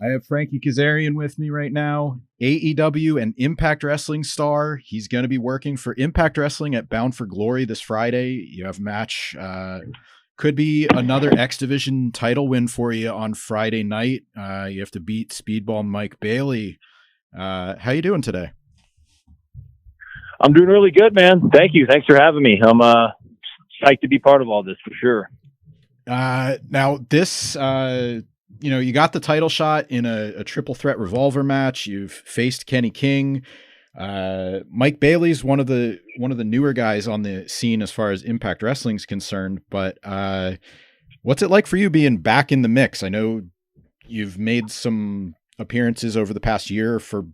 I have Frankie Kazarian with me right now, AEW and Impact Wrestling star. He's going to be working for Impact Wrestling at Bound for Glory this Friday. You have a match. Could be another X Division title win for you on Friday night. You have to beat Speedball Mike Bailey. How you doing today? I'm doing really good, man. Thank you. Thanks for having me. I'm psyched to be part of all this for sure. Now this, you got the title shot in a triple threat revolver match. You've faced Kenny King. Mike Bailey's one of the newer guys on the scene as far as Impact Wrestling is concerned. But what's it like for you being back in the mix? I know you've made some appearances over the past year for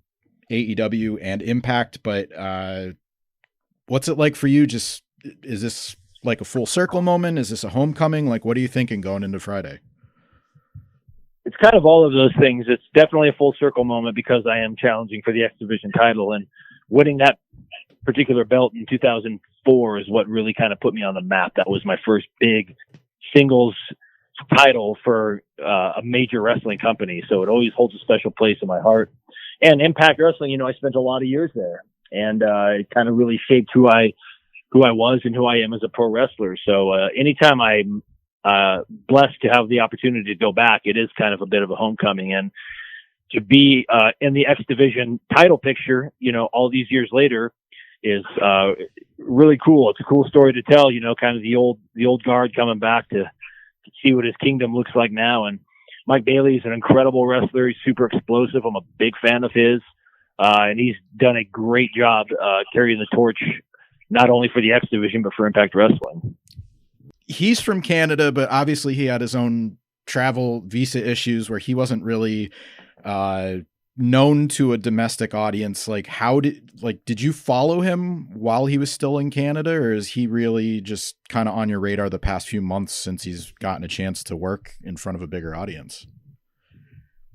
AEW and Impact, but what's it like for you? Is this like a full circle moment? Is this a homecoming? Like, what are you thinking going into Friday? It's kind of all of those things. It's definitely a full circle moment because I am challenging for the X Division title, and winning that particular belt in 2004 is what really kind of put me on the map. That was my first big singles title for a major wrestling company. So it always holds a special place in my heart. And Impact Wrestling, I spent a lot of years there, and it kind of really shaped who I was and who I am as a pro wrestler. So anytime I'm blessed to have the opportunity to go back, it is kind of a bit of a homecoming. And to be in the X Division title picture, all these years later is really cool. It's a cool story to tell, kind of the old guard coming back to see what his kingdom looks like now. And Mike Bailey is an incredible wrestler. He's super explosive. I'm a big fan of his. And he's done a great job carrying the torch, not only for the X Division, but for Impact Wrestling. He's from Canada, but obviously he had his own travel visa issues where he wasn't really known to a domestic audience. Like, did you follow him while he was still in Canada, or is he really just kind of on your radar the past few months since he's gotten a chance to work in front of a bigger audience?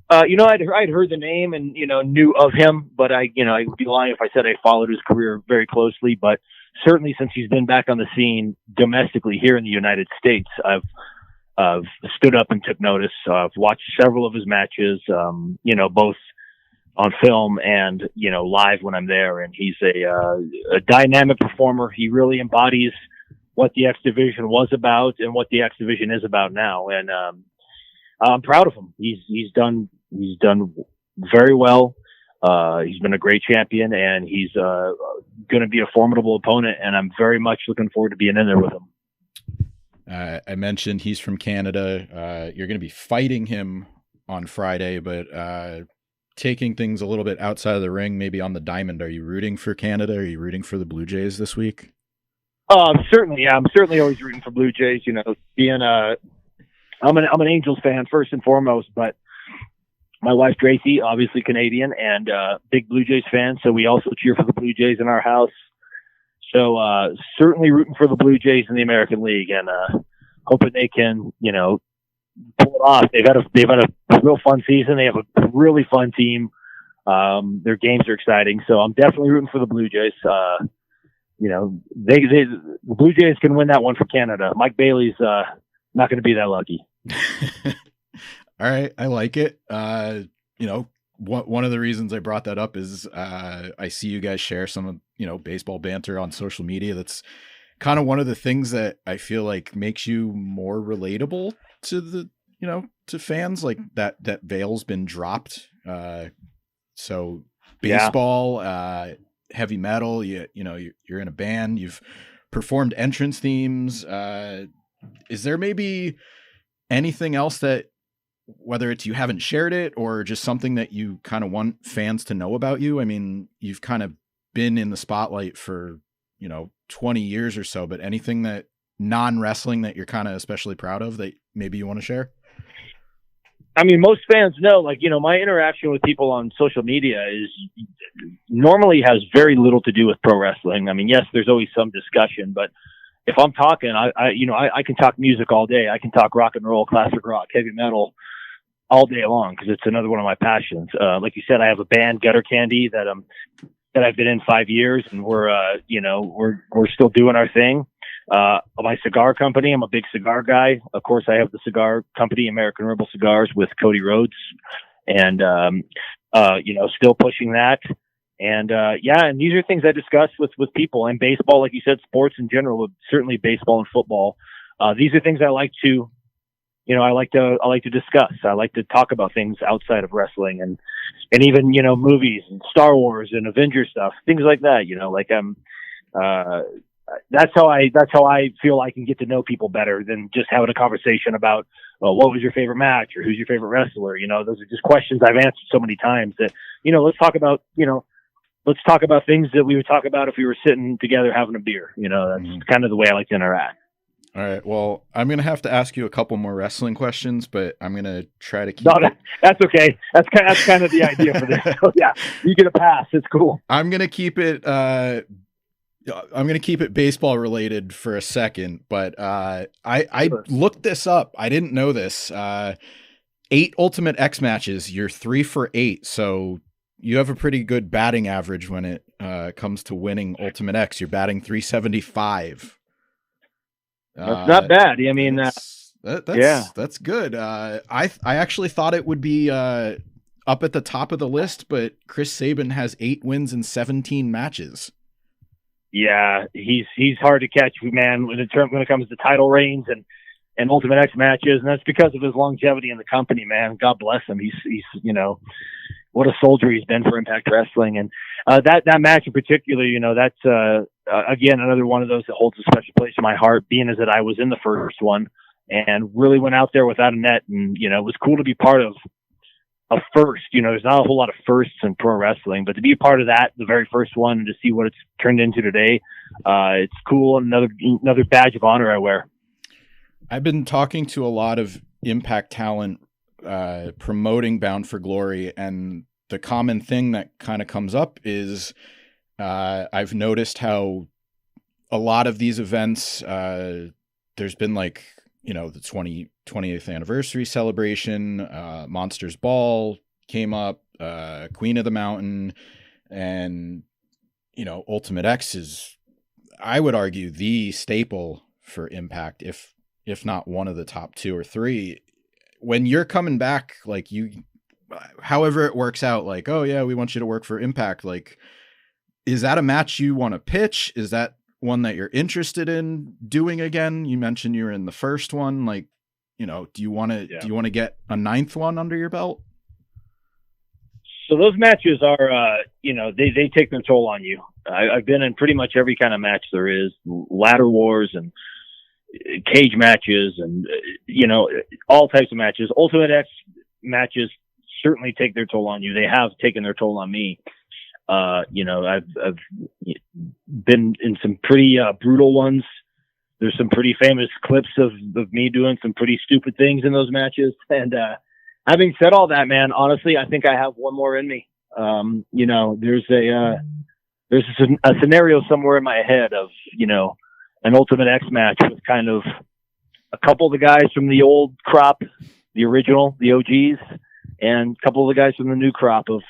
I'd heard the name and, knew of him, but I would be lying if I said I followed his career very closely. But certainly since he's been back on the scene domestically here in the United States, I've stood up and took notice. I've watched several of his matches, both on film and, live when I'm there. And he's a dynamic performer. He really embodies what the X Division was about and what the X Division is about now. And I'm proud of him. He's done very well. He's been a great champion, and he's going to be a formidable opponent, and I'm very much looking forward to being in there with him. I mentioned he's from Canada. You're going to be fighting him on Friday, but taking things a little bit outside of the ring, maybe on the diamond. Are you rooting for Canada? Are you rooting for the Blue Jays this week? Certainly. Yeah, I'm certainly always rooting for Blue Jays. I'm an Angels fan first and foremost, but my wife Tracy, obviously Canadian and big Blue Jays fan, so we also cheer for the Blue Jays in our house. So certainly rooting for the Blue Jays in the American League, and hoping they can, pull it off. They've had a real fun season. They have a really fun team. Their games are exciting, so I'm definitely rooting for the Blue Jays. The Blue Jays can win that one for Canada. Mike Bailey's not going to be that lucky. All right. I like it. One of the reasons I brought that up is I see you guys share some of, baseball banter on social media. That's kind of one of the things that I feel like makes you more relatable to the, to fans. Like that veil's been dropped. So baseball, heavy metal, you're in a band, you've performed entrance themes. Is there maybe anything else that, whether it's you haven't shared it or just something that you kind of want fans to know about you? I mean, you've kind of been in the spotlight for, 20 years or so, but anything that non-wrestling that you're kind of especially proud of that maybe you want to share? I mean, most fans know, my interaction with people on social media normally has very little to do with pro wrestling. I mean, yes, there's always some discussion, but if I'm talking, I can talk music all day. I can talk rock and roll, classic rock, heavy metal all day long because it's another one of my passions. Like you said, I have a band, Gutter Candy, that I've been in 5 years, and we're still doing our thing. My cigar company, I'm a big cigar guy. Of course, I have the cigar company, American Rebel Cigars, with Cody Rhodes and still pushing that. And and these are things I discuss with people. And baseball, like you said, sports in general, but certainly baseball and football. These are things I like to discuss. I like to talk about things outside of wrestling and even, movies and Star Wars and Avengers stuff, things like that, that's how I feel I can get to know people better than just having a conversation about, well, what was your favorite match or who's your favorite wrestler? Those are just questions I've answered so many times that, let's talk about things that we would talk about if we were sitting together having a beer. That's kind of the way I like to interact. All right. Well, I'm going to have to ask you a couple more wrestling questions, but I'm going to try to keep that's okay. That's kind of the idea for this. So yeah, you get a pass. It's cool. I'm going to keep it baseball related for a second, but I looked this up. I didn't know this. 8 Ultimate X matches. You're 3 for 8. So you have a pretty good batting average when it comes to winning Ultimate X. You're batting .375. That's not bad. I mean, that's good. I actually thought it would be up at the top of the list, but Chris Sabin has 8 wins in 17 matches. Yeah, he's hard to catch, man, when it comes to title reigns and Ultimate X matches, and that's because of his longevity in the company, man. God bless him. He's what a soldier he's been for Impact Wrestling. And that match in particular, that's again another one of those that holds a special place in my heart, being as that I was in the first one and really went out there without a net, and it was cool to be part of a first. There's not a whole lot of firsts in pro wrestling, but to be a part of that, the very first one, and to see what it's turned into today, it's cool, and another badge of honor I wear. I've been talking to a lot of Impact talent promoting Bound for Glory, and the common thing that kind of comes up is I've noticed how a lot of these events, there's been like, the 20th anniversary celebration, Monsters Ball came up, Queen of the Mountain, and, Ultimate X is, I would argue, the staple for Impact, if not one of the top 2 or 3. When you're coming back, like however it works out, like, oh yeah, we want you to work for Impact. Like, is that a match you want to pitch? Is that one that you're interested in doing again? You mentioned you were in the first one. Like, do you want to get a 9th one under your belt? So those matches are, they take their toll on you. I've been in pretty much every kind of match there is, ladder wars and cage matches and, all types of matches. Ultimate X matches certainly take their toll on you. They have taken their toll on me. I've been in some pretty brutal ones. There's some pretty famous clips of me doing some pretty stupid things in those matches. And having said all that, man, honestly, I think I have one more in me. There's a scenario somewhere in my head of, an Ultimate X match with kind of a couple of the guys from the old crop, the original, the OGs, and a couple of the guys from the new crop of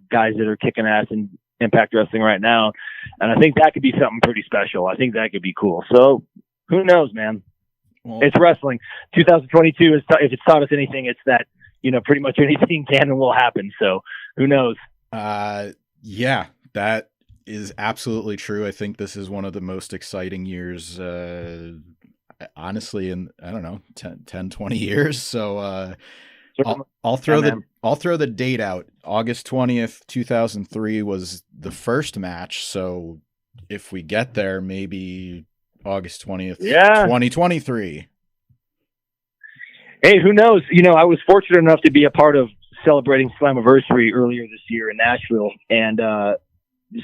guys that are kicking ass in Impact Wrestling right now. And I think that could be something pretty special. I think that could be cool. So who knows, man? Well, it's wrestling. 2022 if it's taught us anything, it's that, pretty much anything can and will happen. So who knows? Yeah, that is absolutely true. I think this is one of the most exciting years, honestly, in, I don't know, 10, 20 years. So, I'll throw the date out. August 20th, 2003 was the first match. So if we get there, maybe August 20th, 2023. Hey, who knows? I was fortunate enough to be a part of celebrating Slammiversary earlier this year in Nashville, and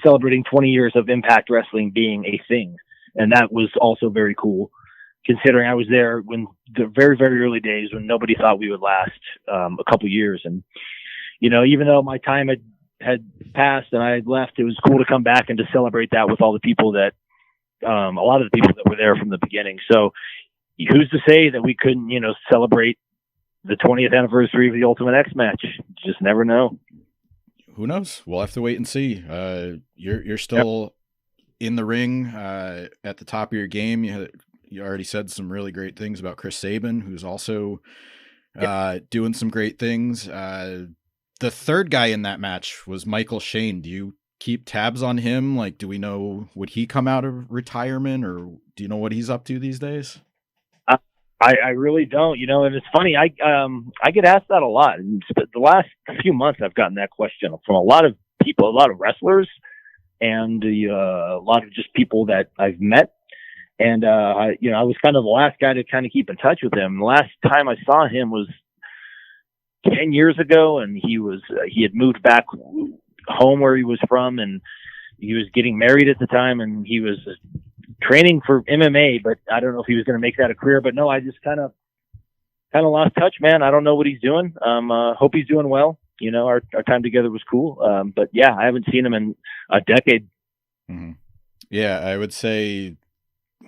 celebrating 20 years of Impact Wrestling being a thing. And that was also very cool, considering I was there when the very, very early days when nobody thought we would last a couple years. And, even though my time had passed and I had left, it was cool to come back and to celebrate that with all the people that, a lot of the people that were there from the beginning. So who's to say that we couldn't, celebrate the 20th anniversary of the Ultimate X match? Just never know. Who knows? We'll have to wait and see. You're still in the ring at the top of your game. You already said some really great things about Chris Sabin, who's also doing some great things. the third guy in that match was Michael Shane. Do you keep tabs on him? Like, do we know, would he come out of retirement, or do you know what he's up to these days? I really don't, and it's funny. I get asked that a lot. And the last few months, I've gotten that question from a lot of people, a lot of wrestlers, and a lot of just people that I've met. And I was kind of the last guy to kind of keep in touch with him. The last time I saw him was 10 years ago, and he had moved back home where he was from, and he was getting married at the time, and he was training for MMA, but I don't know if he was going to make that a career. But no, I just kind of lost touch, man. I don't know what he's doing. Hope he's doing well. Our time together was cool. But yeah, I haven't seen him in a decade. Mm-hmm. Yeah, I would say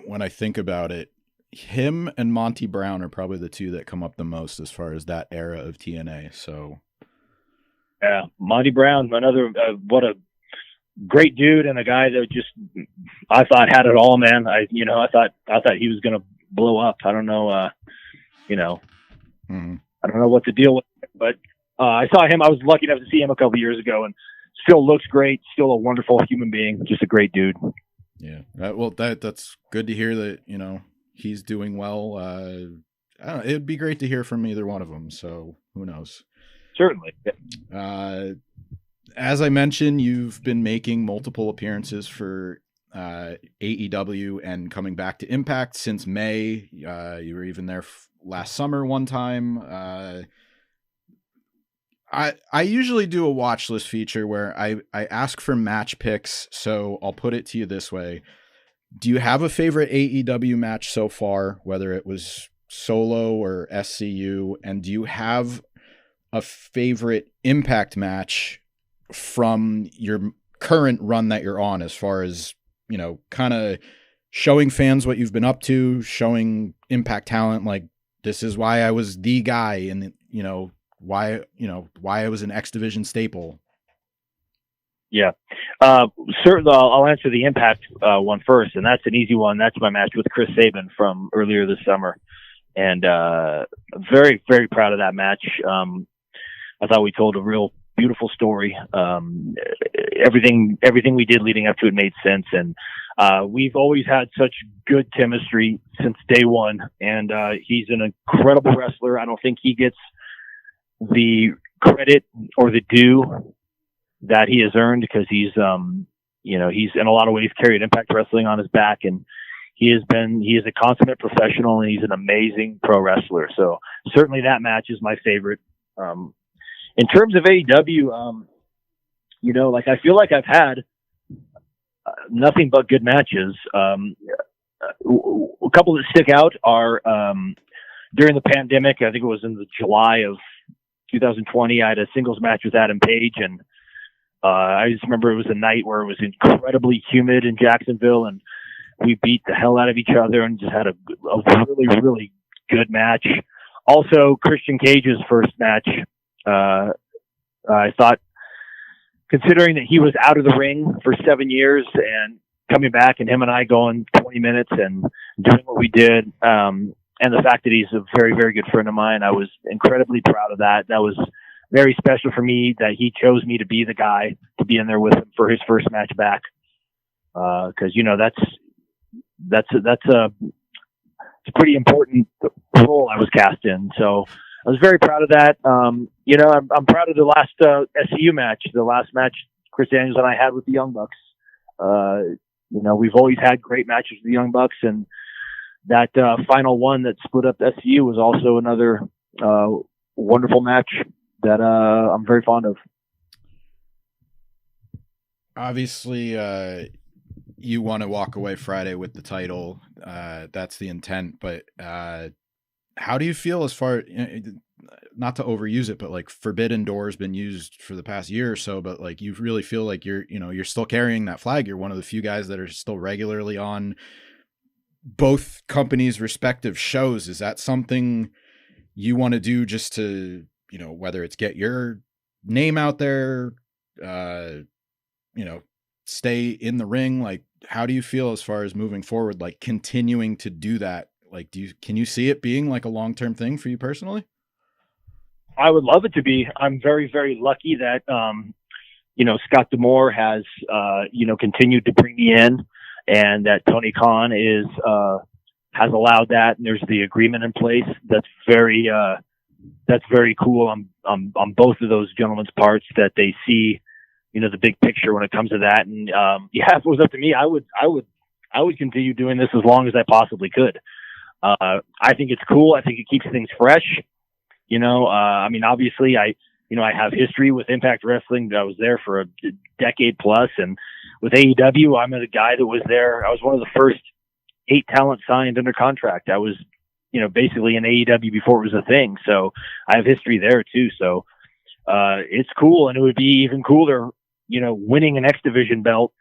when I think about it, him and Monty Brown are probably the two that come up the most as far as that era of TNA. So yeah, Monty Brown, another, what a great dude, and a guy that just, I thought had it all, man. I thought he was going to blow up. I don't know, mm-hmm. I don't know what to deal with, but I saw him. I was lucky enough to see him a couple years ago, and still looks great. Still a wonderful human being. Just a great dude. Yeah. Well, that's good to hear that, he's doing well. I don't know, it'd be great to hear from either one of them. So who knows? Certainly. As I mentioned, you've been making multiple appearances for AEW and coming back to Impact since May. You were even there last summer one time. I usually do a watch list feature where I ask for match picks. So I'll put it to you this way. Do you have a favorite AEW match so far, whether it was solo or SCU? And do you have a favorite Impact match from your current run that you're on, as far as, kind of showing fans what you've been up to, showing Impact talent, like, this is why I was the guy, and why I was an X Division staple? Yeah. Certainly, I'll answer the Impact one first, and that's an easy one. That's my match with Chris Sabin from earlier this summer, and very, very proud of that match. I thought we told a real beautiful story. Everything we did leading up to it made sense, and we've always had such good chemistry since day one. And he's an incredible wrestler. I don't think he gets the credit or the due that he has earned, because he's he's in a lot of ways carried Impact Wrestling on his back, and he is a consummate professional, and he's an amazing pro wrestler. So certainly that match is my favorite. In terms of AEW, I feel like I've had nothing but good matches. A couple that stick out are during the pandemic. I think it was in the July of 2020. I had a singles match with Adam Page, and I just remember it was a night where it was incredibly humid in Jacksonville, and we beat the hell out of each other and just had a really, really good match. Also, Christian Cage's first match. I thought, considering that he was out of the ring for 7 years and coming back, and him and I going 20 minutes and doing what we did, and the fact that he's a very, very good friend of mine, I was incredibly proud of that. That was very special for me that he chose me to be the guy to be in there with him for his first match back. Cause that's a pretty important role I was cast in. So I was very proud of that. I'm proud of the last SCU match, the last match Chris Daniels and I had with the Young Bucks. We've always had great matches with the Young Bucks, and that final one that split up SCU was also another wonderful match that I'm very fond of. Obviously, you want to walk away Friday with the title. That's the intent. But how do you feel as far, not to overuse it, but like Forbidden Door's been used for the past year or so, but like you really feel like you're still carrying that flag. You're one of the few guys that are still regularly on both companies' respective shows. Is that something you want to do just to, whether it's get your name out there, stay in the ring? Like, how do you feel as far as moving forward, like continuing to do that? Like, can you see it being like a long-term thing for you personally? I would love it to be. I'm very, very lucky that, Scott D'Amore has, continued to bring me in, and that Tony Khan has allowed that. And there's the agreement in place. That's very cool on both of those gentlemen's parts, that they see, the big picture when it comes to that. And, if it was up to me, I would continue doing this as long as I possibly could. I think it's cool. I think it keeps things fresh. Obviously I have history with Impact Wrestling. I was there for a decade plus, and with AEW, I'm a guy that was there. I was one of the first 8 talent signed under contract. I was, basically in AEW before it was a thing. So I have history there too. So, it's cool. And it would be even cooler, winning an X Division belt,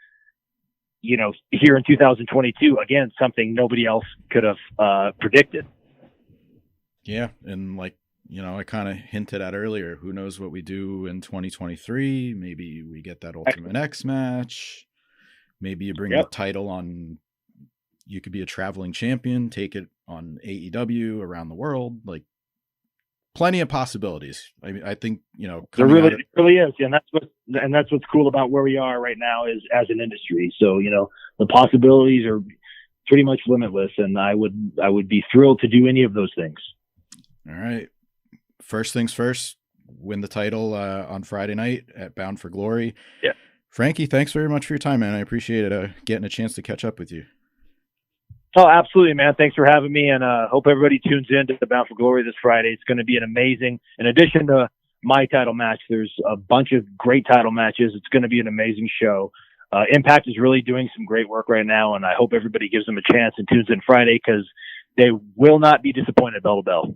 here in 2022, again, something nobody else could have, predicted. Yeah. And I kind of hinted at earlier, who knows what we do in 2023. Maybe we get that Ultimate X match. Maybe you bring the title on, you could be a traveling champion, take it on AEW around the world. Plenty of possibilities. I think, there really is. And that's what's cool about where we are right now is as an industry. So, the possibilities are pretty much limitless, and I would be thrilled to do any of those things. All right. First things first, win the title on Friday night at Bound for Glory. Yeah. Frankie, thanks very much for your time, man. I appreciate it, getting a chance to catch up with you. Oh, absolutely, man. Thanks for having me, and hope everybody tunes in to the Bound for Glory this Friday. It's going to be an amazing, in addition to my title match, there's a bunch of great title matches. It's going to be an amazing show. Impact is really doing some great work right now, and I hope everybody gives them a chance and tunes in Friday, because they will not be disappointed bell to bell.